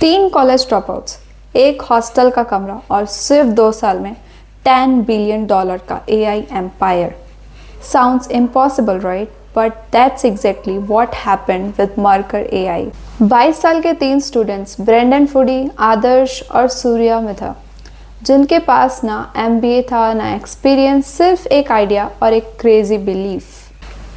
3 college dropouts, एक hostel का कमरा और सिर्फ 2 साल में $10 बिलियन का AI empire. Sounds impossible, right? But that's exactly what happened with Merkur AI. 22 साल के 3 स्टूडेंट्स ब्रेंडन फूडी, आदर्श और सूर्या में था, जिनके पास ना MBA था ना एक्सपीरियंस, सिर्फ एक आइडिया और एक crazy belief.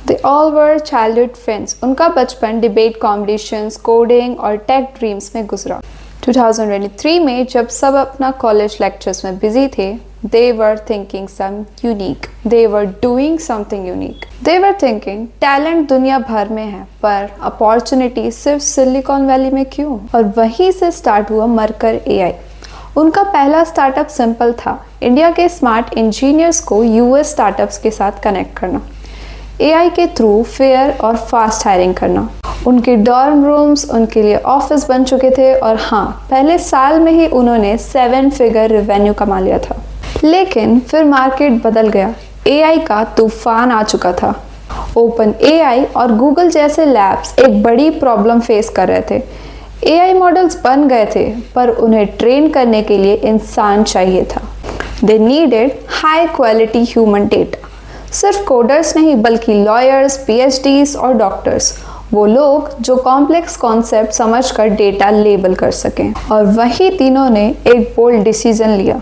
They all were childhood friends. उनका बचपन डिबेट कॉम्पिटिशन्स, कोडिंग और टेक ड्रीम्स में गुजरा. 2023 में जब सब अपना कॉलेज लेक्चर्स में बिजी थे, they were thinking some unique. They were doing something unique. They were thinking talent दुनिया भर में है, पर अपॉर्चुनिटी सिर्फ सिलिकॉन वैली में क्यों? और वहीं से स्टार्ट हुआ मरकर AI. उनका पहला स्टार्टअप सिंपल था, इंडिया के स्मार्ट इंजीनियर्स को US स्टार्टअप्स के साथ कनेक्ट करना, AI के थ्रू फेयर और फास्ट हायरिंग करना. उनके डॉर्म रूम्स उनके लिए ऑफिस बन चुके थे और हाँ, पहले साल में ही उन्होंने 7 फिगर रेवेन्यू कमा लिया था. लेकिन फिर मार्केट बदल गया, AI का तूफान आ चुका था. ओपन AI और गूगल जैसे लैब्स एक बड़ी प्रॉब्लम फेस कर रहे थे. AI मॉडल्स बन गए थे, पर उन्हें ट्रेन करने के लिए इंसान चाहिए था. They needed high quality human data. सिर्फ कोडर्स नहीं, बल्कि लॉयर्स, PhDs और डॉक्टर्स, वो लोग जो कॉम्प्लेक्स कॉन्सेप्ट समझकर डेटा लेबल कर सकें. और वही तीनों ने एक बोल्ड डिसीजन लिया.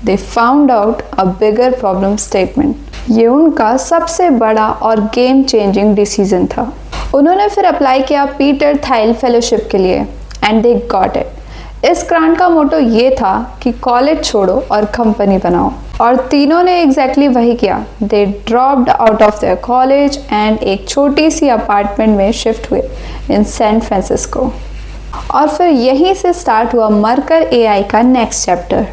They found out a bigger problem statement. ये उनका सबसे बड़ा और गेम चेंजिंग डिसीजन था. उन्होंने फिर अप्लाई किया पीटर थाइल फेलोशिप के लिए एंड दे गॉट इट. इस ग्रांट का मोटो ये था कि कॉलेज छोड़ो और कंपनी बनाओ, और तीनों ने एग्जैक्टली वही किया. दे dropped out of their college and एक छोटी सी अपार्टमेंट में शिफ्ट हुए इन सैन फ्रांसिस्को. और फिर यहीं से स्टार्ट हुआ मरकर AI का नेक्स्ट चैप्टर.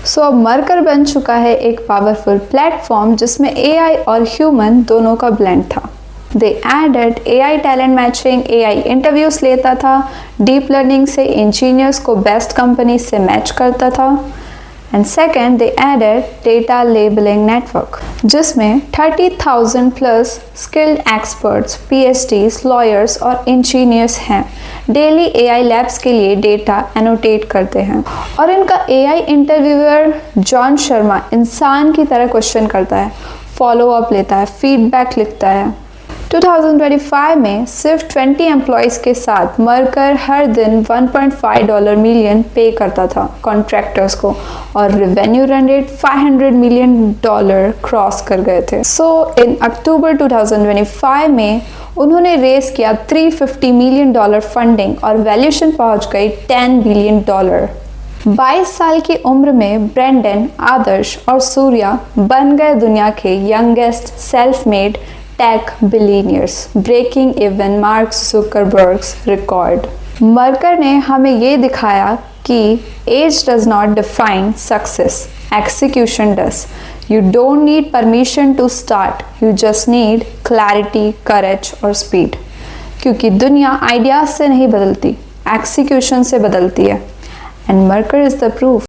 सो अब मरकर बन चुका है एक पावरफुल प्लेटफॉर्म जिसमें AI और ह्यूमन दोनों का ब्लेंड था. They added AI talent matching, AI interviews लेता था, डीप लर्निंग से इंजीनियर्स को बेस्ट कंपनी से मैच करता था. And second, they added data labelling network, जिसमें 30,000 plus skilled experts, PhDs, lawyers और इंजीनियर्स हैं. डेली AI लैब्स के लिए डेटा एनोटेट करते हैं, और इनका AI इंटरव्यूअर जॉन शर्मा इंसान की तरह क्वेश्चन करता है, फॉलो अप लेता है, फीडबैक लिखता है. 2025 में सिर्फ 20 एम्प्लॉयज़ के साथ मरकर हर दिन $1.5 मिलियन पे करता था कॉन्ट्रैक्टर्स को, और revenue run rate $500 million cross कर गए थे. सो इन अक्टूबर 2025 में उन्होंने रेस किया $350 मिलियन फंडिंग और वैल्यूएशन पहुंच गई $10 बिलियन. 22 साल की उम्र में ब्रेंडन, आदर्श और सूर्या बन गए दुनिया के youngest self made tech billionaires, breaking even Mark Zuckerberg's record. Mercor ने हमें ये दिखाया कि age does not define success, execution does. You don't need permission to start, you just need clarity, courage और स्पीड. क्योंकि दुनिया आइडियाज से नहीं बदलती, एक्सिक्यूशन से बदलती है. एंड मरकर इज द प्रूफ.